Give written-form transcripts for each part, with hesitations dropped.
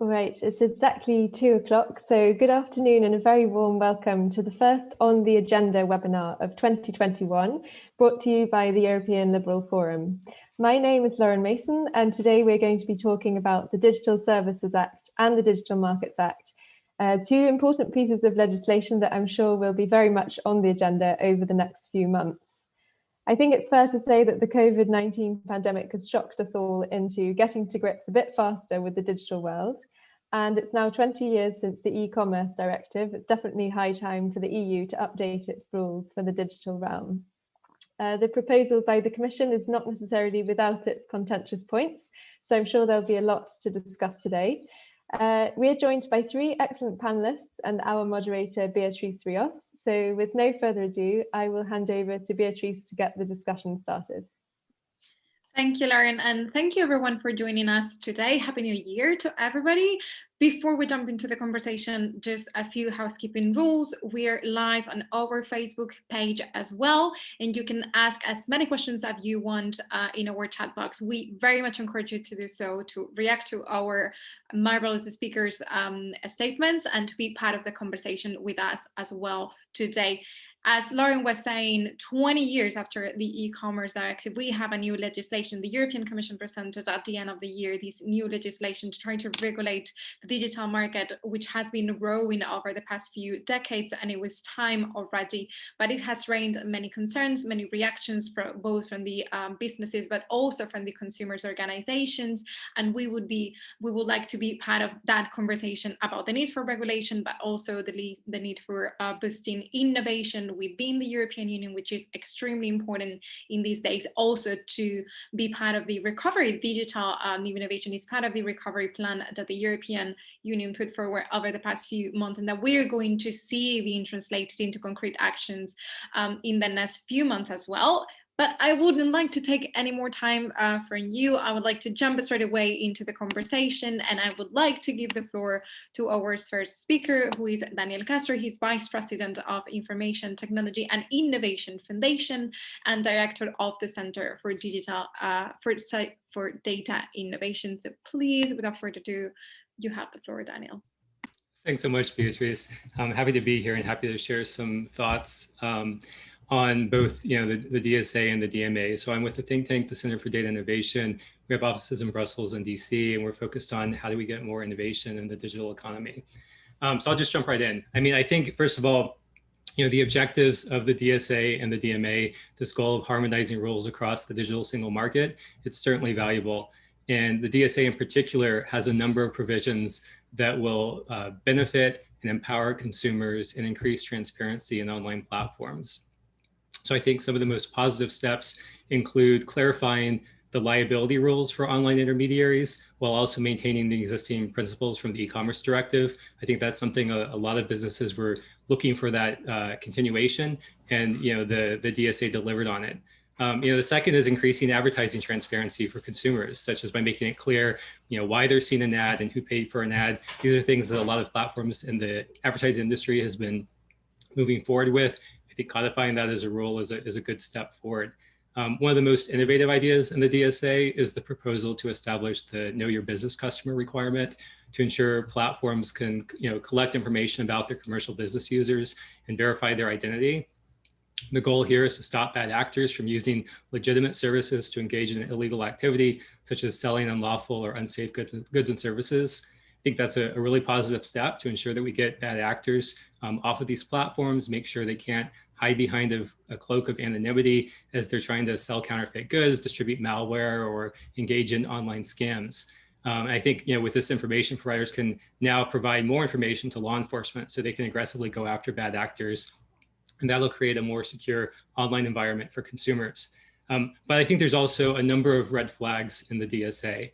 All right, it's exactly 2 o'clock, so good afternoon and a very warm welcome to the first On the Agenda webinar of 2021, brought to you by the European Liberal Forum. My name is Lauren Mason, and today we're going to be talking about the Digital Services Act and the Digital Markets Act, two important pieces of legislation that I'm sure will be very much on the agenda over the next few months. I think it's fair to say that the COVID-19 pandemic has shocked us all into getting to grips a bit faster with the digital world. And it's now 20 years since the e-commerce directive. It's definitely high time for the EU to update its rules for the digital realm. The proposal by the Commission is not necessarily without its contentious points, so I'm sure there'll be a lot to discuss today. We're joined by 3 excellent panelists and our moderator, Beatriz Rios. So with no further ado, I will hand over to Beatriz to get the discussion started. Thank you, Lauren, and thank you everyone for joining us today. Happy New Year to everybody. Before we jump into the conversation, just a few housekeeping rules. We're live on our Facebook page as well, and you can ask as many questions as you want in our chat box. We very much encourage you to do so, to react to our marvelous speakers' statements and to be part of the conversation with us as well today. As Lauren was saying, 20 years after the e-commerce directive, we have a new legislation. The European Commission presented at the end of the year this new legislation to try to regulate the digital market, which has been growing over the past few decades, and it was time already. But it has raised many concerns, many reactions, both from the businesses, but also from the consumers' organizations. And we would like to be part of that conversation about the need for regulation, but also the need for boosting innovation within the European Union, which is extremely important in these days. Also to be part of the recovery. Digital innovation is part of the recovery plan that the European Union put forward over the past few months, and that we're going to see being translated into concrete actions in the next few months as well. But I wouldn't like to take any more time from you. I would like to jump straight away into the conversation, and I would like to give the floor to our first speaker, who is Daniel Castro. He's Vice President of Information Technology and Innovation Foundation and Director of the Center for Digital for Data Innovation. So please, without further ado, you have the floor, Daniel. Thanks so much, Beatriz. I'm happy to be here and happy to share some thoughts on both, the DSA and the DMA. So I'm with the think tank, the Center for Data Innovation. We have offices in Brussels and DC, and we're focused on how do we get more innovation in the digital economy. So I'll just jump right in. I think, first of all, the objectives of the DSA and the DMA, this goal of harmonizing rules across the digital single market, it's certainly valuable. And the DSA in particular has a number of provisions that will benefit and empower consumers and increase transparency in online platforms. So I think some of the most positive steps include clarifying the liability rules for online intermediaries while also maintaining the existing principles from the e-commerce directive. I think that's something a lot of businesses were looking for, that continuation, and the DSA delivered on it. The second is increasing advertising transparency for consumers, such as by making it clear, why they're seeing an ad and who paid for an ad. These are things that a lot of platforms in the advertising industry has been moving forward with. I think codifying that as a rule is a good step forward. One of the most innovative ideas in the DSA is the proposal to establish the Know Your Business Customer requirement to ensure platforms can collect information about their commercial business users and verify their identity. The goal here is to stop bad actors from using legitimate services to engage in illegal activity, such as selling unlawful or unsafe goods and services. I think that's a really positive step to ensure that we get bad actors off of these platforms, make sure they can't hide behind a cloak of anonymity as they're trying to sell counterfeit goods, distribute malware, or engage in online scams. I think with this information, providers can now provide more information to law enforcement so they can aggressively go after bad actors, and that'll create a more secure online environment for consumers. But I think there's also a number of red flags in the DSA.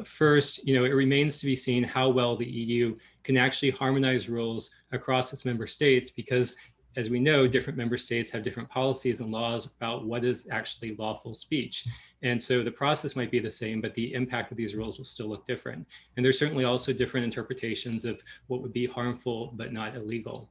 First, it remains to be seen how well the EU can actually harmonize rules across its member states, because as we know, different member states have different policies and laws about what is actually lawful speech. And so the process might be the same, but the impact of these rules will still look different. And there's certainly also different interpretations of what would be harmful but not illegal.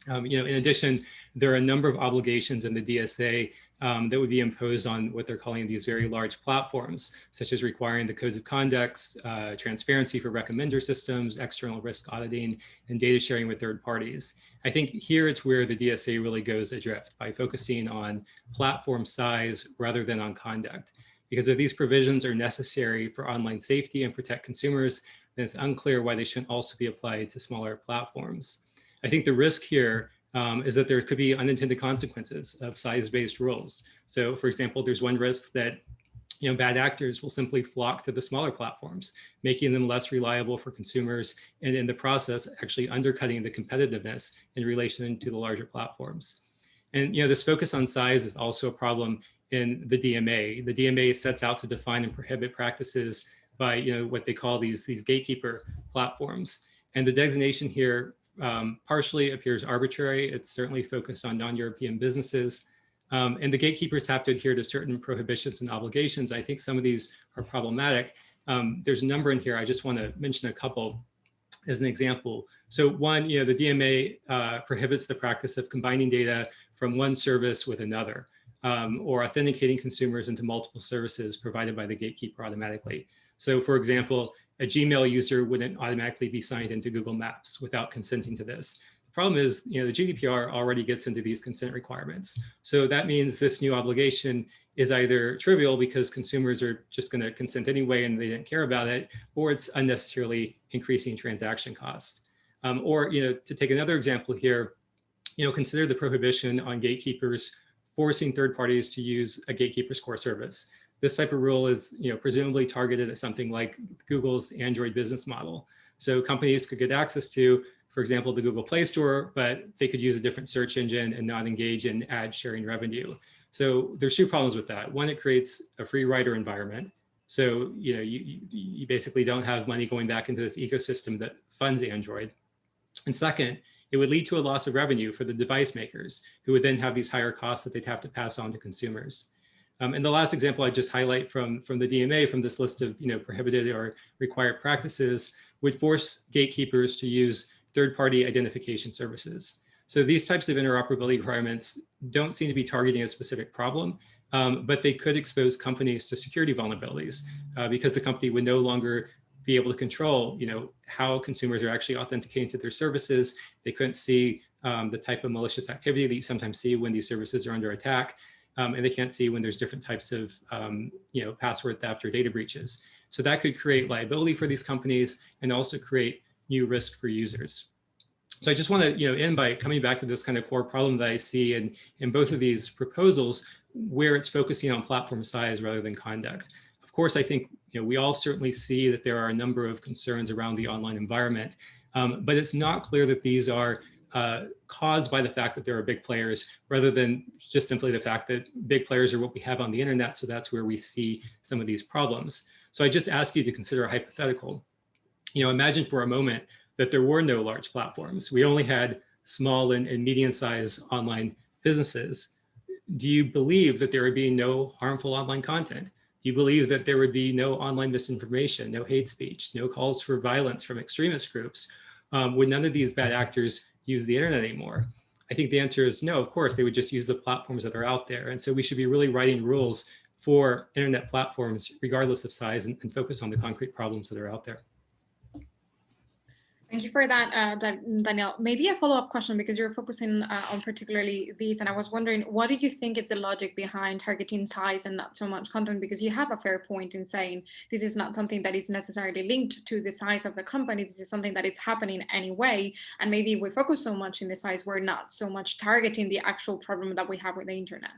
In addition, there are a number of obligations in the DSA that would be imposed on what they're calling these very large platforms, such as requiring the codes of conduct, transparency for recommender systems, external risk auditing, and data sharing with third parties. I think here it's where the DSA really goes adrift by focusing on platform size rather than on conduct. Because if these provisions are necessary for online safety and protect consumers, then it's unclear why they shouldn't also be applied to smaller platforms. I think the risk here is that there could be unintended consequences of size-based rules. So for example, there's one risk that bad actors will simply flock to the smaller platforms, making them less reliable for consumers, and in the process, actually undercutting the competitiveness in relation to the larger platforms. And this focus on size is also a problem in the DMA. The DMA sets out to define and prohibit practices by what they call these gatekeeper platforms. And the designation here partially appears arbitrary. It's certainly focused on non-European businesses. And the gatekeepers have to adhere to certain prohibitions and obligations. I think some of these are problematic. There's a number in here. I just want to mention a couple as an example. So one, the DMA prohibits the practice of combining data from one service with another, or authenticating consumers into multiple services provided by the gatekeeper automatically. So for example, a Gmail user wouldn't automatically be signed into Google Maps without consenting to this. The problem is, the GDPR already gets into these consent requirements. So that means this new obligation is either trivial because consumers are just going to consent anyway and they didn't care about it, or it's unnecessarily increasing transaction costs. Or, to take another example here, consider the prohibition on gatekeepers forcing third parties to use a gatekeeper's core service. This type of rule is, presumably targeted at something like Google's Android business model. So companies could get access to, for example, the Google Play Store, but they could use a different search engine and not engage in ad sharing revenue. So there's two problems with that. One, it creates a free rider environment. So, you basically don't have money going back into this ecosystem that funds Android. And second, it would lead to a loss of revenue for the device makers, who would then have these higher costs that they'd have to pass on to consumers. And the last example I just highlight from the DMA, from this list of prohibited or required practices, would force gatekeepers to use third-party identification services. So these types of interoperability requirements don't seem to be targeting a specific problem, but they could expose companies to security vulnerabilities because the company would no longer be able to control how consumers are actually authenticating to their services. They couldn't see the type of malicious activity that you sometimes see when these services are under attack. And they can't see when there's different types of password theft or data breaches. So that could create liability for these companies and also create new risk for users. So I just want to end by coming back to this kind of core problem that I see in both of these proposals, where it's focusing on platform size rather than conduct. Of course, I think we all certainly see that there are a number of concerns around the online environment, but it's not clear that these are caused by the fact that there are big players, rather than just simply the fact that big players are what we have on the internet. So that's where we see some of these problems. So I just ask you to consider a hypothetical. Imagine for a moment that there were no large platforms. We only had small and medium-sized online businesses. Do you believe that there would be no harmful online content? Do you believe that there would be no online misinformation, no hate speech, no calls for violence from extremist groups? Would none of these bad actors use the internet anymore? I think the answer is no. Of course, they would just use the platforms that are out there. And so we should be really writing rules for internet platforms, regardless of size, and focus on the concrete problems that are out there. Thank you for that, Daniel. Maybe a follow-up question, because you're focusing on particularly these, and I was wondering, what did you think is the logic behind targeting size and not so much content? Because you have a fair point in saying this is not something that is necessarily linked to the size of the company. This is something that is happening anyway, and maybe if we focus so much in the size, we're not so much targeting the actual problem that we have with the internet.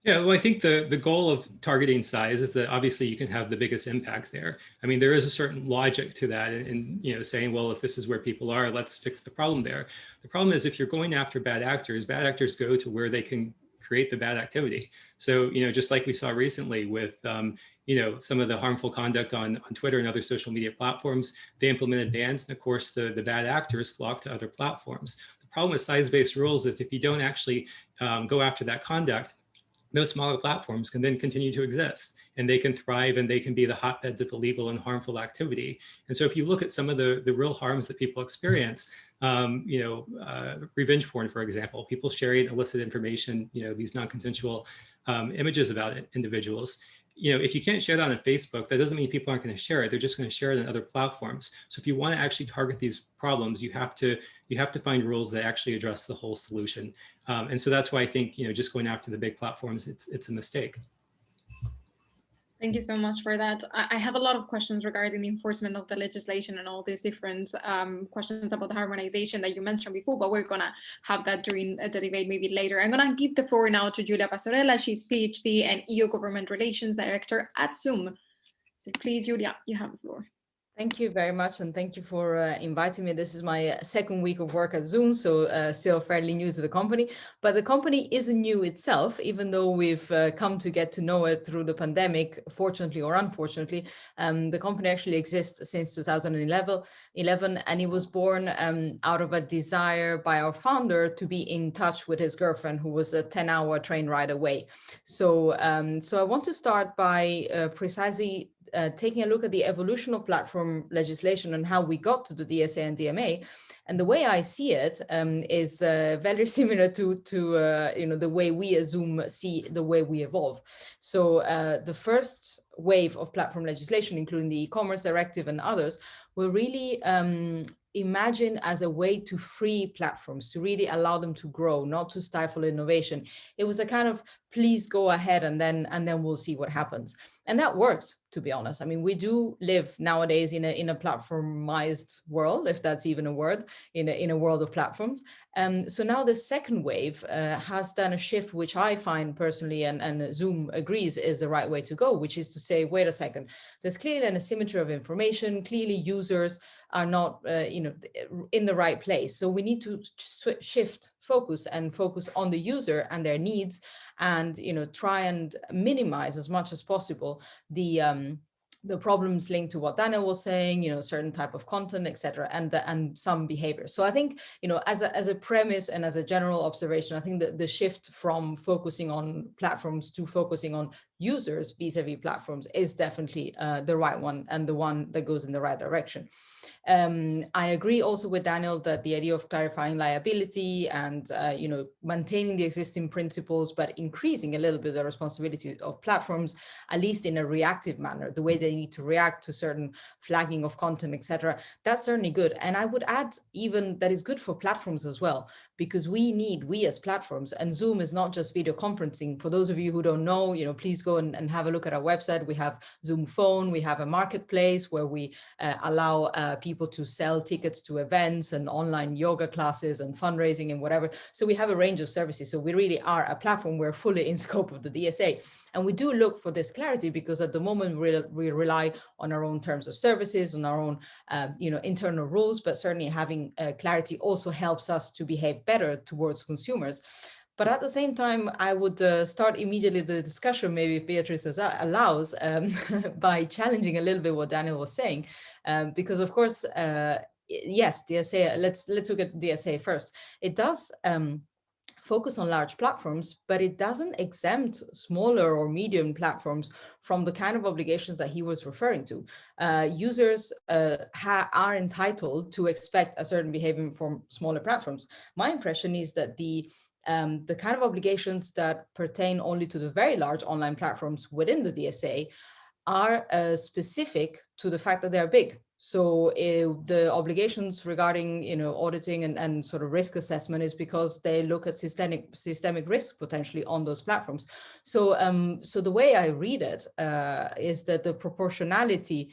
Yeah, well, I think the goal of targeting size is that obviously you can have the biggest impact there. I mean, there is a certain logic to that, and saying, well, if this is where people are, let's fix the problem there. The problem is, if you're going after bad actors go to where they can create the bad activity. So, just like we saw recently with, some of the harmful conduct on Twitter and other social media platforms, they implemented bans, and of course, the bad actors flock to other platforms. The problem with size-based rules is if you don't actually go after that conduct, those smaller platforms can then continue to exist, and they can thrive, and they can be the hotbeds of illegal and harmful activity. And so if you look at some of the real harms that people experience, revenge porn, for example, people sharing illicit information, these non-consensual images about individuals. If you can't share that on Facebook, that doesn't mean people aren't going to share it. They're just going to share it on other platforms. So if you want to actually target these problems, you have to find rules that actually address the whole solution. And so that's why I think, just going after the big platforms, it's a mistake. Thank you so much for that. I have a lot of questions regarding the enforcement of the legislation and all these different questions about the harmonization that you mentioned before, but we're going to have that during the debate maybe later. I'm going to give the floor now to Julia Pastorella. She's PhD and EU Government Relations Director at Zoom. So please, Julia, you have the floor. Thank you very much, and thank you for inviting me. This is my second week of work at Zoom, so still fairly new to the company. But the company isn't new itself, even though we've come to get to know it through the pandemic, fortunately or unfortunately. The company actually exists since 2011, and it was born out of a desire by our founder to be in touch with his girlfriend, who was a 10-hour train ride away. So I want to start by precisely taking a look at the evolution of platform legislation and how we got to the DSA and DMA. And the way I see it is very similar to the way we as Zoom see the way we evolve. So the first wave of platform legislation, including the e-commerce directive and others, were really imagined as a way to free platforms, to really allow them to grow, not to stifle innovation. It was a kind of, please go ahead and then we'll see what happens. And that worked, to be honest. I mean, we do live nowadays in a platformized world, if that's even a word, in a world of platforms. So now the second wave has done a shift, which I find personally, and Zoom agrees, is the right way to go, which is to say, wait a second, there's clearly an asymmetry of information. Clearly users are not in the right place. So we need to shift focus on the user and their needs, and try and minimize as much as possible the problems linked to what Daniel was saying, certain type of content, etc., and some behavior. So I think, as a premise and as a general observation, I think that the shift from focusing on platforms to focusing on users vis-a-vis platforms is definitely the right one, and the one that goes in the right direction. I agree also with Daniel that the idea of clarifying liability and maintaining the existing principles, but increasing a little bit the responsibility of platforms, at least in a reactive manner, the way they need to react to certain flagging of content, etc. That's certainly good. And I would add even that is good for platforms as well, because we as platforms, and Zoom is not just video conferencing. For those of you who don't know, please go and have a look at our website. We have Zoom Phone, we have a marketplace where we allow people to sell tickets to events and online yoga classes and fundraising and whatever. So we have a range of services. So we really are a platform. We're fully in scope of the DSA. And we do look for this clarity, because at the moment we rely on our own terms of services, on our own internal rules, but certainly having clarity also helps us to behave better towards consumers. But at the same time, I would start immediately the discussion, maybe if Beatrice allows, by challenging a little bit what Daniel was saying, because of course, yes, DSA. Let's look at DSA first. It does focus on large platforms, but it doesn't exempt smaller or medium platforms from the kind of obligations that he was referring to. Users are entitled to expect a certain behavior from smaller platforms. My impression is that the kind of obligations that pertain only to the very large online platforms within the DSA are specific to the fact that they're big. So the obligations regarding auditing and sort of risk assessment is because they look at systemic risk potentially on those platforms. So so the way I read it is that the proportionality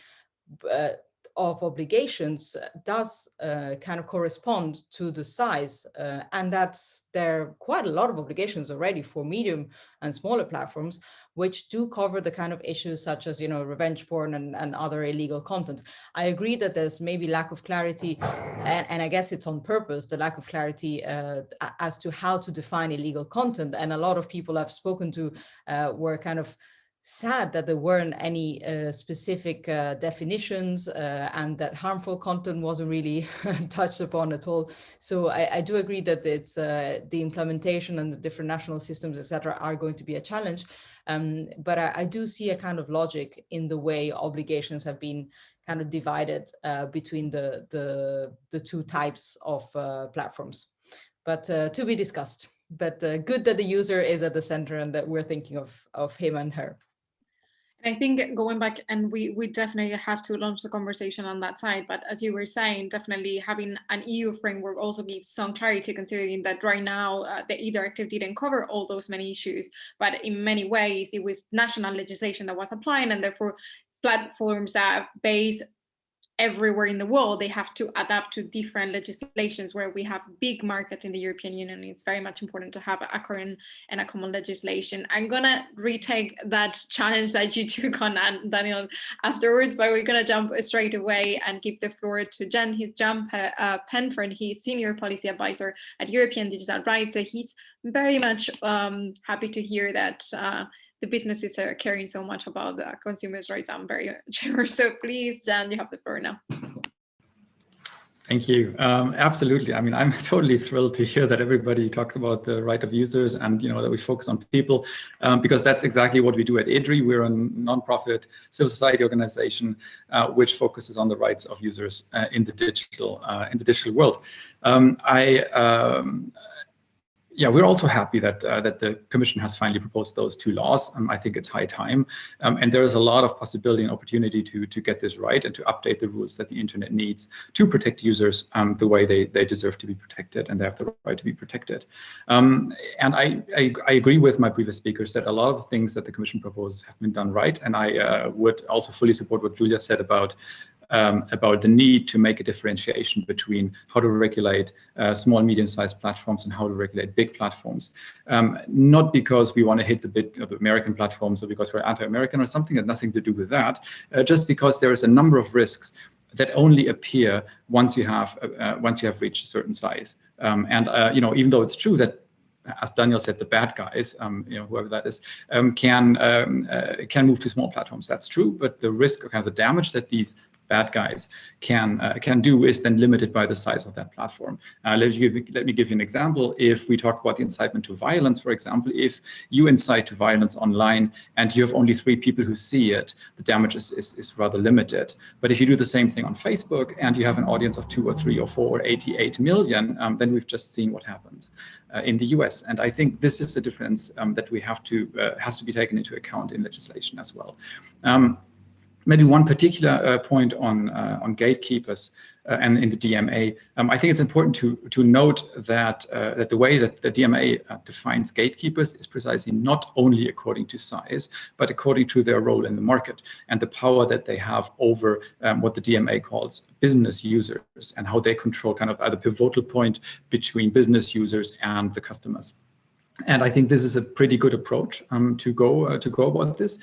of obligations does kind of correspond to the size, and that there are quite a lot of obligations already for medium and smaller platforms, which do cover the kind of issues such as revenge porn and other illegal content. I agree that there's maybe lack of clarity, and I guess it's on purpose, the lack of clarity as to how to define illegal content. And a lot of people I've spoken to were kind of sad that there weren't any specific definitions and that harmful content wasn't really touched upon at all. So I do agree that it's the implementation and the different national systems, etc., are going to be a challenge. But I do see a kind of logic in the way obligations have been kind of divided between the two types of platforms. But to be discussed. But good that the user is at the center and that we're thinking of him and her. I think going back, and we definitely have to launch the conversation on that side, but as you were saying, definitely having an EU framework also gives some clarity, considering that right now the e-directive didn't cover all those many issues, but in many ways it was national legislation that was applying, and therefore platforms that base everywhere in the world, they have to adapt to different legislations. Where we have big market in the European Union, it's very much important to have a current and a common legislation. I'm gonna retake that challenge that you took on, Daniel, afterwards, but we're gonna jump straight away and give the floor to Jen. He's Jan Penford. He's Senior Policy Advisor at European Digital Rights. So he's very much happy to hear that the businesses are caring so much about the consumers' rights. I'm very sure. So please, Jan, you have the floor now. Thank you. Absolutely. I mean, I'm totally thrilled to hear that everybody talks about the right of users and, you know, that we focus on people, because that's exactly what we do at EDRI. We're a non-profit civil society organization which focuses on the rights of users in the digital world. Yeah, we're also happy that that the Commission has finally proposed those two laws. I think it's high time, and there is a lot of possibility and opportunity to get this right and to update the rules that the internet needs to protect users the way they deserve to be protected, and they have the right to be protected. And I agree with my previous speakers that a lot of the things that the Commission proposes have been done right, and I would also fully support what Julia said about the need to make a differentiation between how to regulate small, medium-sized platforms and how to regulate big platforms. Not because we want to hit the bit of the American platforms or because we're anti-American or something, that nothing to do with that, just because there is a number of risks that only appear once you have reached a certain size. You know, even though it's true that, as Daniel said, the bad guys, you know, whoever that is, can move to small platforms. That's true, but the risk of kind of the damage that these bad guys can do is then limited by the size of that platform. Let me give you an example. If we talk about the incitement to violence, for example, if you incite to violence online and you have only 3 people who see it, the damage is rather limited. But if you do the same thing on Facebook and you have an audience of 2 or 3 or 4 or 88 million, then we've just seen what happened in the US. And I think this is a difference that we has to be taken into account in legislation as well. Maybe one particular point on gatekeepers and in the DMA. I think it's important to note that that the way that the DMA defines gatekeepers is precisely not only according to size, but according to their role in the market and the power that they have over what the DMA calls business users and how they control kind of the pivotal point between business users and the customers. And I think this is a pretty good approach to go about this.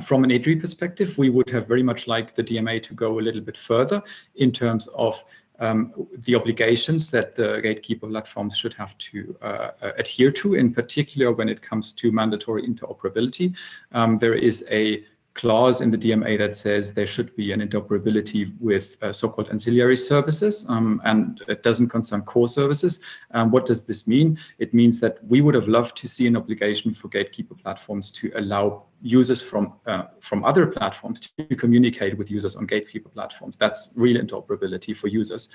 From an EDRI perspective, we would have very much liked the DMA to go a little bit further in terms of the obligations that the gatekeeper platforms should have to adhere to, in particular when it comes to mandatory interoperability. There is a clause in the DMA that says there should be an interoperability with so-called ancillary services, and it doesn't concern core services. What does this mean? It means that we would have loved to see an obligation for gatekeeper platforms to allow users from other platforms to communicate with users on gatekeeper platforms. That's real interoperability for users.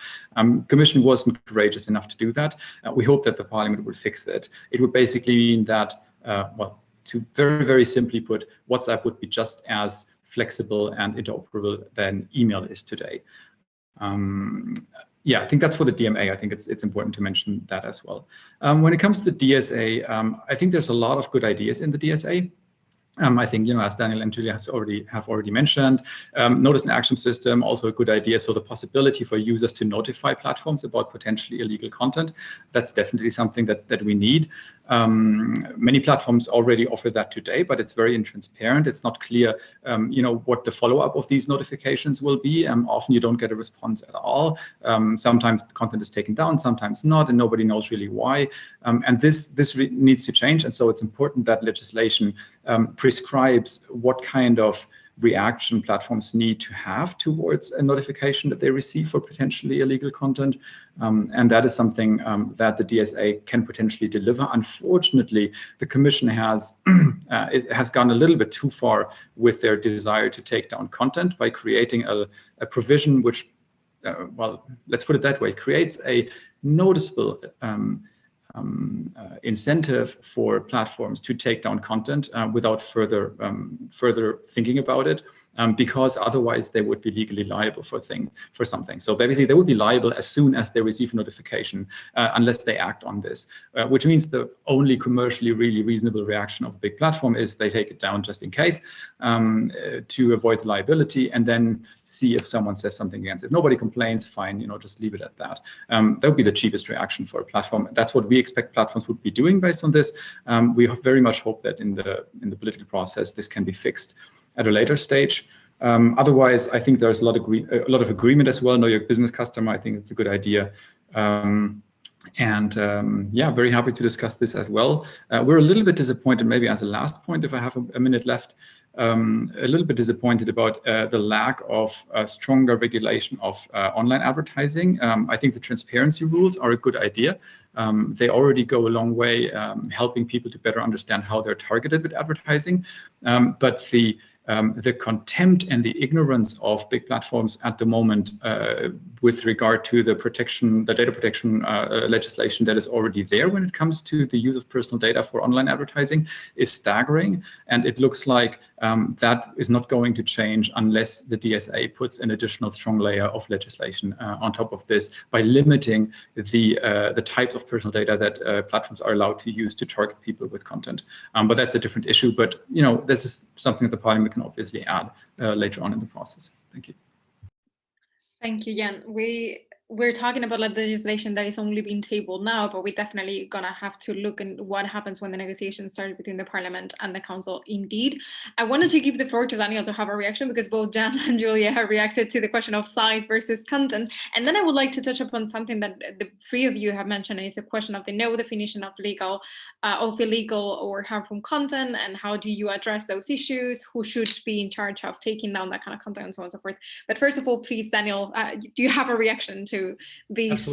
Commission wasn't courageous enough to do that. We hope that the Parliament will fix it. It would basically mean that, well, to very, very simply put, WhatsApp would be just as flexible and interoperable than email is today. Yeah, I think that's for the DMA. I think it's important to mention that as well. When it comes to the DSA, I think there's a lot of good ideas in the DSA. I think, you know, as Daniel and Julia have already mentioned, notice and action system, also a good idea. So the possibility for users to notify platforms about potentially illegal content, that's definitely something that we need. Many platforms already offer that today, but it's very intransparent. It's not clear, you know, what the follow-up of these notifications will be. Often you don't get a response at all. Sometimes content is taken down, sometimes not, and nobody knows really why. And this needs to change. And so it's important that legislation prescribes what kind of reaction platforms need to have towards a notification that they receive for potentially illegal content. And that is something that the DSA can potentially deliver. Unfortunately, the Commission has gone a little bit too far with their desire to take down content by creating a provision which, well, let's put it that way, creates a noticeable incentive for platforms to take down content without further thinking about it, because otherwise they would be legally liable for something. So basically, they would be liable as soon as they receive a notification, unless they act on this, which means the only commercially really reasonable reaction of a big platform is they take it down just in case, to avoid liability, and then see if someone says something against it. If nobody complains, fine, just leave it at that. That would be the cheapest reaction for a platform. That's what we expect platforms would be doing based on this. We very much hope that in the political process this can be fixed at a later stage. Otherwise, I think there's a lot of agreement as well. Know your business customer. I think it's a good idea. Yeah, very happy to discuss this as well. We're a little bit disappointed, maybe as a last point, if I have a minute left, a little bit disappointed about the lack of stronger regulation of online advertising. I think the transparency rules are a good idea. They already go a long way helping people to better understand how they're targeted with advertising. But the contempt and the ignorance of big platforms at the moment with regard to the data protection legislation that is already there when it comes to the use of personal data for online advertising is staggering. And it looks like that is not going to change unless the DSA puts an additional strong layer of legislation on top of this by limiting the types of personal data that platforms are allowed to use to target people with content. But that's a different issue. But this is something that the Parliament can obviously add later on in the process. Thank you. Thank you, Jan. We're talking about legislation that is only being tabled now, but we're definitely gonna have to look at what happens when the negotiations start between the Parliament and the Council. Indeed, I wanted to give the floor to Daniel to have a reaction because both Jan and Julia have reacted to the question of size versus content, and then I would like to touch upon something that the three of you have mentioned, is the question of the no definition of illegal or harmful content, and how do you address those issues? Who should be in charge of taking down that kind of content, and so on and so forth. But first of all, please, Daniel, do you have a reaction to these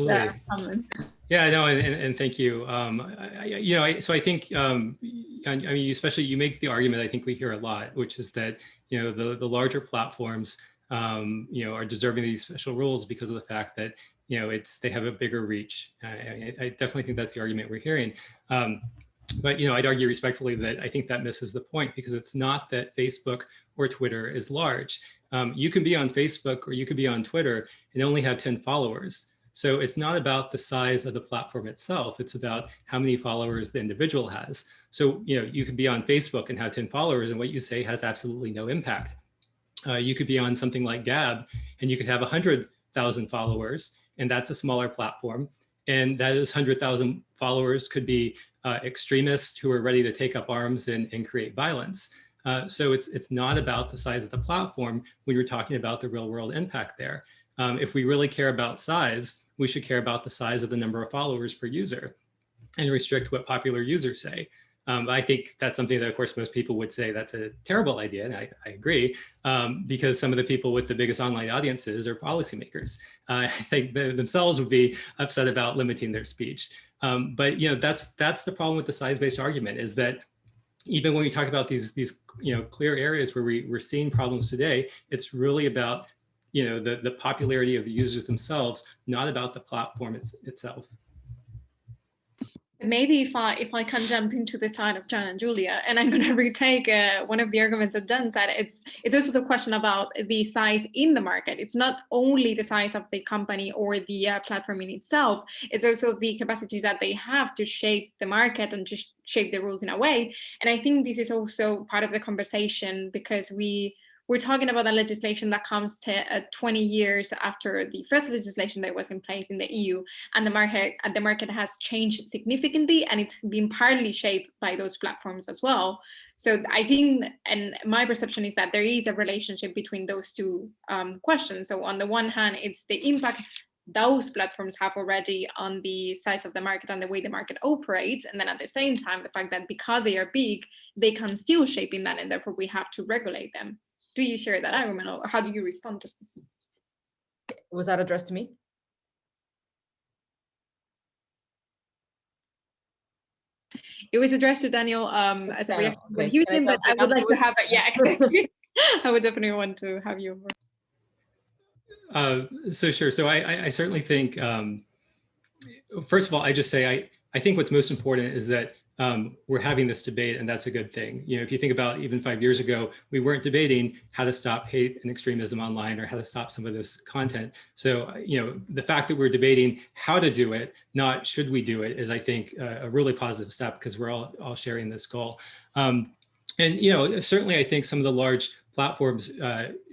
comments? Yeah, no, and thank you. So I think, especially you make the argument I think we hear a lot, which is that the larger platforms are deserving of these special rules because of the fact that they have a bigger reach. I definitely think that's the argument we're hearing. But I'd argue respectfully that I think that misses the point, because it's not that Facebook or Twitter is large. You can be on Facebook or you could be on Twitter and only have 10 followers. So it's not about the size of the platform itself. It's about how many followers the individual has. So you could be on Facebook and have 10 followers and what you say has absolutely no impact. You could be on something like Gab and you could have 100,000 followers, and that's a smaller platform. And those 100,000 followers could be extremists who are ready to take up arms and create violence. So it's not about the size of the platform when you're talking about the real world impact there. If we really care about size, we should care about the size of the number of followers per user and restrict what popular users say. I think that's something that, of course, most people would say that's a terrible idea, and I agree, because some of the people with the biggest online audiences are policymakers. I think they themselves would be upset about limiting their speech. But that's the problem with the size-based argument, is that even when we talk about these clear areas where we're seeing problems today, it's really about the popularity of the users themselves, not about the platform itself. Maybe if I can jump into the side of Jan and Julia, and I'm going to retake one of the arguments that Jan said, it's also the question about the size in the market. It's not only the size of the company or the platform in itself, it's also the capacities that they have to shape the market and just shape the rules in a way. And I think this is also part of the conversation, because we're talking about a legislation that comes to 20 years after the first legislation that was in place in the EU, and the market has changed significantly, and it's been partly shaped by those platforms as well. So I think, and my perception is that there is a relationship between those two questions. So on the one hand, it's the impact those platforms have already on the size of the market and the way the market operates. And then at the same time, the fact that because they are big, they can still shape in that, and therefore we have to regulate them. Do you share that argument, or how do you respond to this? Was that addressed to me? It was addressed to Daniel as a reaction to what Okay. he was saying, but I would like to have it. Yeah, exactly. I would definitely want to have you. So sure. So I certainly think, first of all, I just say I think what's most important is that we're having this debate, and that's a good thing. You know, if you think about even 5 years ago, we weren't debating how to stop hate and extremism online or how to stop some of this content. So, you know, the fact that we're debating how to do it, not should we do it, is I think a really positive step, because we're all sharing this goal. And, you know, certainly I think some of the large platforms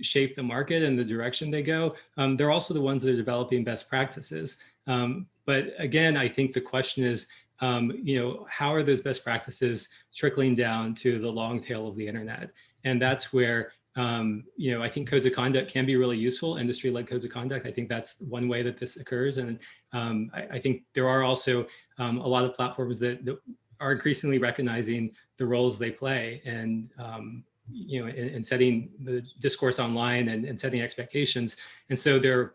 shape the market and the direction they go. They're also the ones that are developing best practices. But again, I think the question is, you know, how are those best practices trickling down to the long tail of the internet? And that's where, you know, I think codes of conduct can be really useful, industry-led codes of conduct. I think that's one way that this occurs. And I think there are also a lot of platforms that are increasingly recognizing the roles they play, and you know, in setting the discourse online and setting expectations. And so they're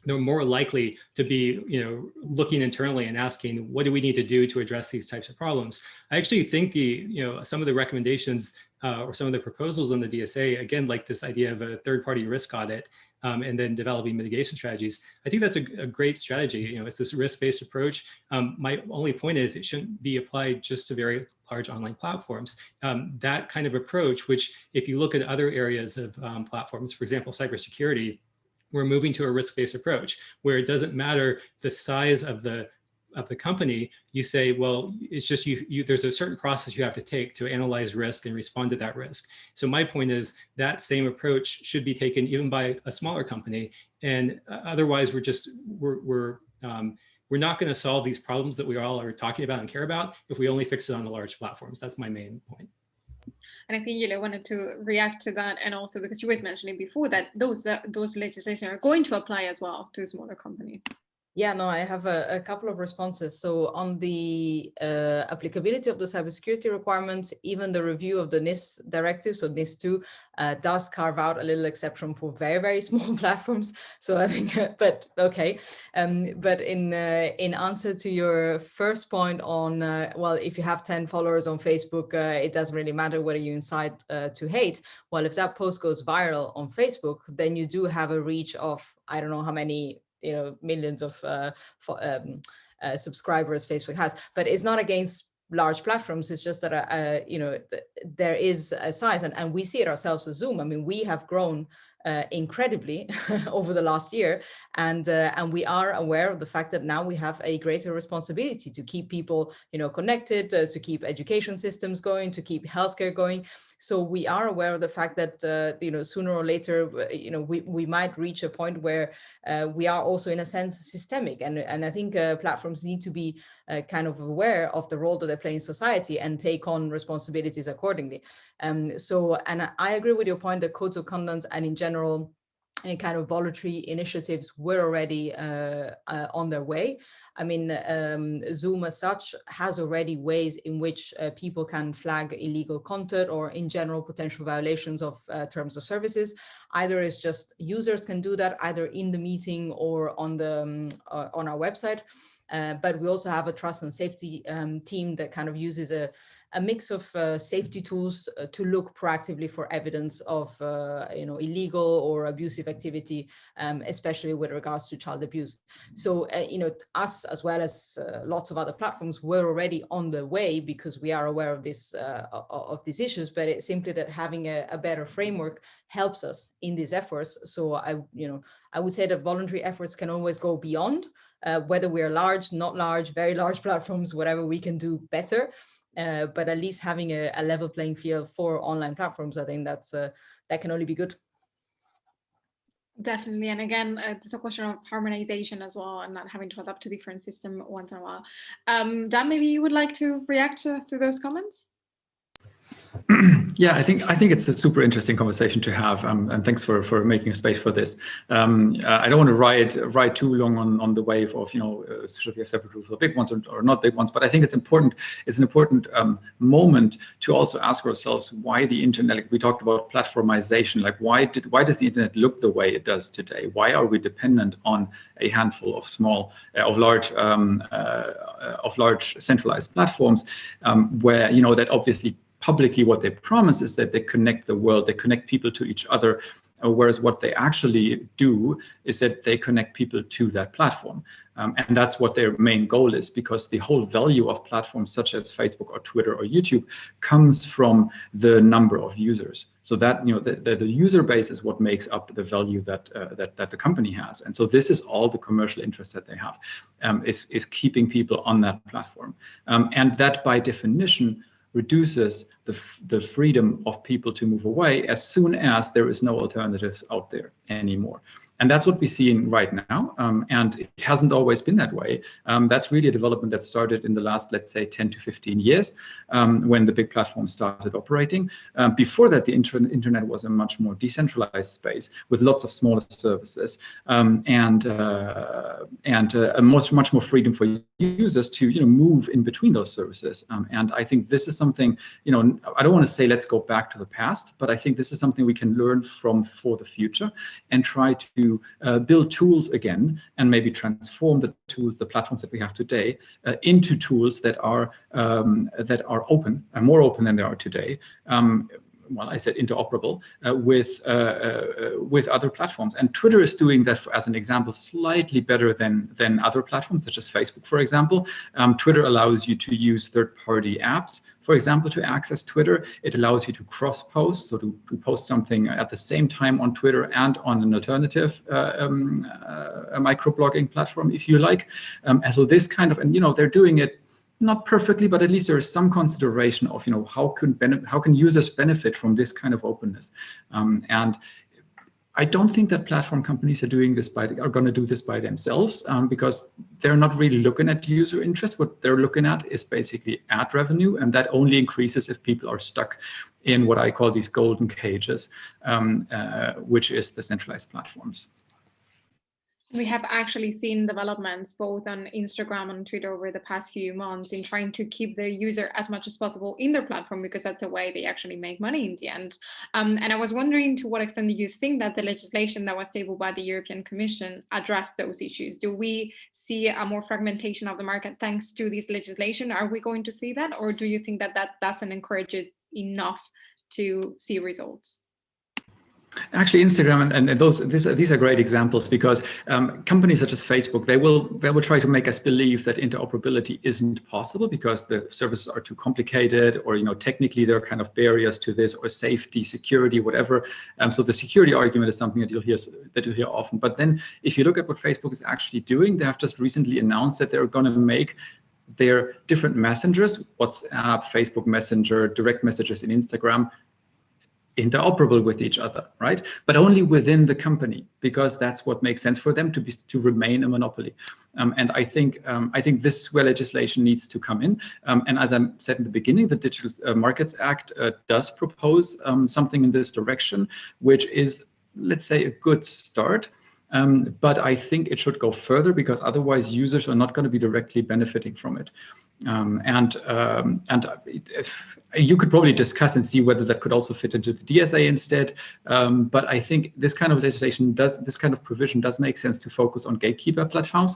more likely to be, you know, looking internally and asking, what do we need to do to address these types of problems? I actually think you know, some of the recommendations or some of the proposals on the DSA, again, like this idea of a third-party risk audit and then developing mitigation strategies, I think that's a great strategy. You know, it's this risk-based approach. My only point is it shouldn't be applied just to very large online platforms. That kind of approach, which if you look at other areas of platforms, for example, cybersecurity, we're moving to a risk-based approach where it doesn't matter the size of the company. You say, well, it's just there's a certain process you have to take to analyze risk and respond to that risk. So my point is that same approach should be taken even by a smaller company. And otherwise, we're not going to solve these problems that we all are talking about and care about if we only fix it on the large platforms. That's my main point. And I think Yule wanted to react to that, and also because you was mentioning before that those legislation are going to apply as well to smaller companies. Yeah, no, I have a couple of responses. So on the applicability of the cybersecurity requirements, even the review of the NIS directive, so NIS 2, does carve out a little exception for very, very small platforms. So I think, but okay. But in answer to your first point on, well, if you have 10 followers on Facebook, it doesn't really matter whether you incite to hate. Well, if that post goes viral on Facebook, then you do have a reach of, I don't know how many, you know, millions of subscribers Facebook has, but it's not against large platforms. It's just that you know, there is a size, and we see it ourselves as Zoom. I mean, we have grown incredibly over the last year, and we are aware of the fact that now we have a greater responsibility to keep people, you know, connected, to keep education systems going, to keep healthcare going. So we are aware of the fact that you know, sooner or later, you know, we might reach a point where we are also, in a sense, systemic, and I think platforms need to be kind of aware of the role that they play in society and take on responsibilities accordingly. So, and I agree with your point that codes of conduct and in general, kind of voluntary initiatives were already on their way. I mean, Zoom as such has already ways in which people can flag illegal content or in general potential violations of terms of services. Either it's just users can do that either in the meeting or on the on our website. But we also have a trust and safety team that kind of uses a mix of safety tools to look proactively for evidence of you know, illegal or abusive activity, especially with regards to child abuse. So you know, us as well as lots of other platforms were already on the way because we are aware of this of these issues. But it's simply that having a better framework helps us in these efforts. So I would say that voluntary efforts can always go beyond. Whether we're large, not large, very large platforms, whatever we can do better, but at least having a level playing field for online platforms, I think that's that can only be good. Definitely, and again, it's a question of harmonization as well, and not having to adapt to different systems once in a while. Dan, maybe you would like to react to those comments? Yeah, I think it's a super interesting conversation to have, and thanks for making space for this. I don't want to ride too long on the wave of should we have separate rules for big ones or not big ones, but I think it's important. It's an important moment to also ask ourselves why the internet. Like we talked about platformization, like why does the internet look the way it does today? Why are we dependent on a handful of large centralized platforms where that obviously publicly what they promise is that they connect the world, they connect people to each other, whereas what they actually do is that they connect people to that platform. And that's what their main goal is, because the whole value of platforms such as Facebook or Twitter or YouTube comes from the number of users. So that the user base is what makes up the value that the company has. And so this is all the commercial interest that they have, is keeping people on that platform. And that by definition reduces the freedom of people to move away as soon as there is no alternatives out there anymore. And that's what we're seeing right now. And it hasn't always been that way. That's really a development that started in the last, let's say, 10 to 15 years, when the big platforms started operating. Before that, the internet was a much more decentralized space with lots of smaller services, and a much more freedom for users to move in between those services. And I think this is something, I don't want to say let's go back to the past, but I think this is something we can learn from for the future and try to build tools again, and maybe transform the platforms that we have today into tools that are open, and more open than they are today. Well, I said interoperable with other platforms. And Twitter is doing that, as an example, slightly better than other platforms, such as Facebook, for example. Twitter allows you to use third-party apps, for example, to access Twitter. It allows you to cross-post, so to post something at the same time on Twitter and on an alternative microblogging platform, if you like. And so this kind of, and they're doing it not perfectly, but at least there is some consideration of how can users benefit from this kind of openness. And I don't think that platform companies are going to do this by themselves, because they're not really looking at user interest. What they're looking at is basically ad revenue, and that only increases if people are stuck in what I call these golden cages, which is the centralized platforms. We have actually seen developments both on Instagram and Twitter over the past few months in trying to keep the user as much as possible in their platform, because that's a way they actually make money in the end. And I was wondering, to what extent do you think that the legislation that was tabled by the European Commission addressed those issues? Do we see a more fragmentation of the market thanks to this legislation? Are we going to see that? Or do you think that that doesn't encourage it enough to see results? Actually, Instagram and these are great examples, because companies such as Facebook, they will try to make us believe that interoperability isn't possible because the services are too complicated, or technically there are kind of barriers to this, or safety, security, whatever. So the security argument is something that you'll hear often. But then if you look at what Facebook is actually doing, they have just recently announced that they're going to make their different messengers, WhatsApp, Facebook Messenger, direct messages in Instagram, interoperable with each other, right? But only within the company, because that's what makes sense for them to remain a monopoly. And I think this is where legislation needs to come in. And as I said in the beginning, the Digital Markets Act does propose something in this direction, which is, let's say, a good start. But I think it should go further, because otherwise users are not going to be directly benefiting from it. And if you could probably discuss and see whether that could also fit into the DSA instead. But I think this kind of legislation this kind of provision does make sense to focus on gatekeeper platforms.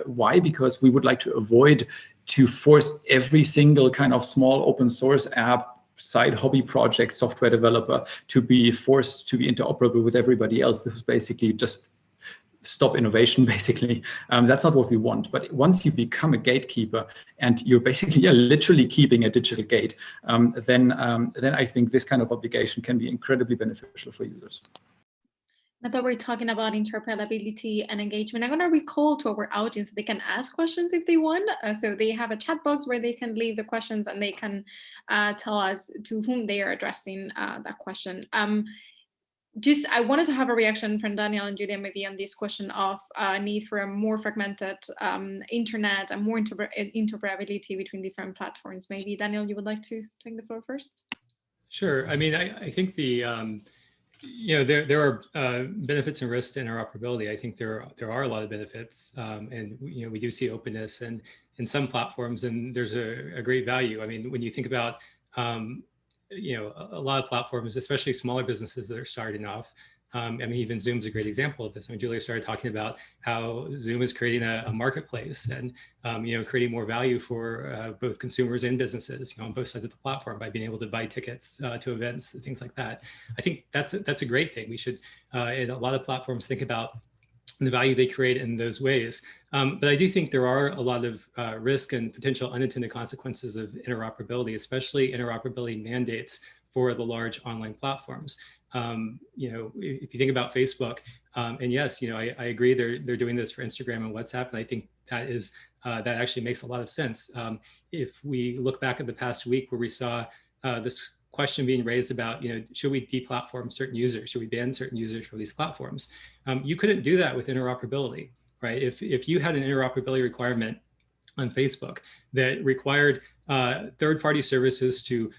Why? Because we would like to avoid to force every single kind of small open source app, side hobby project, software developer to be forced to be interoperable with everybody else. This is basically just stop innovation, basically. That's not what we want. But once you become a gatekeeper and you're basically literally keeping a digital gate, then I think this kind of obligation can be incredibly beneficial for users. Now that we're talking about interoperability and engagement, I'm going to recall to our audience that they can ask questions if they want. So they have a chat box where they can leave the questions, and they can tell us to whom they are addressing that question. I wanted to have a reaction from Daniel and Julia maybe on this question of need for a more fragmented internet and more interoperability between different platforms. Maybe Daniel, you would like to take the floor first? Sure. I mean, I think the there are benefits and risks to interoperability. I think there are a lot of benefits, and we do see openness and in some platforms, and there's a great value. I mean, when you think about a lot of platforms, especially smaller businesses that are starting off. I mean, even Zoom's a great example of this. I mean, Julia started talking about how Zoom is creating a marketplace and, creating more value for both consumers and businesses, on both sides of the platform by being able to buy tickets to events and things like that. I think that's a great thing. We should, in a lot of platforms, think about the value they create in those ways. But I do think there are a lot of risk and potential unintended consequences of interoperability, especially interoperability mandates for the large online platforms. If you think about Facebook, and yes, I agree they're doing this for Instagram and WhatsApp, and I think that actually makes a lot of sense. If we look back at the past week where we saw this question being raised about, should we deplatform certain users? Should we ban certain users from these platforms? You couldn't do that with interoperability, right? If you had an interoperability requirement on Facebook that required third-party services to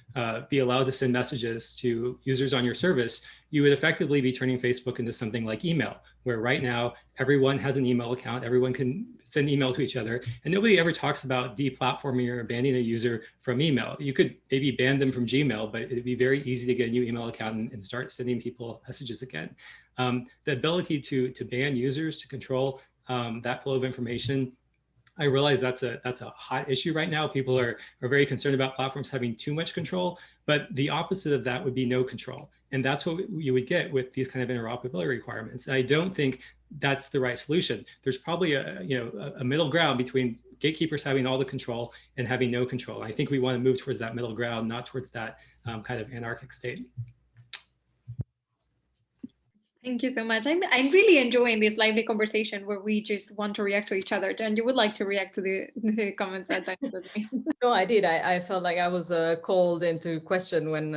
be allowed to send messages to users on your service, you would effectively be turning Facebook into something like email, where right now everyone has an email account, everyone can send email to each other, and nobody ever talks about deplatforming or banning a user from email. You could maybe ban them from Gmail, but it'd be very easy to get a new email account and start sending people messages again. The ability to ban users, to control that flow of information, I realize that's a hot issue right now. People are very concerned about platforms having too much control, but the opposite of that would be no control. And that's what you would get with these kind of interoperability requirements. And I don't think that's the right solution. There's probably a middle ground between gatekeepers having all the control and having no control. I think we want to move towards that middle ground, not towards that kind of anarchic state. Thank you so much. I'm really enjoying this lively conversation where we just want to react to each other. Jen, you would like to react to the comments that Daniel did me. No, I did. I felt like I was called into question when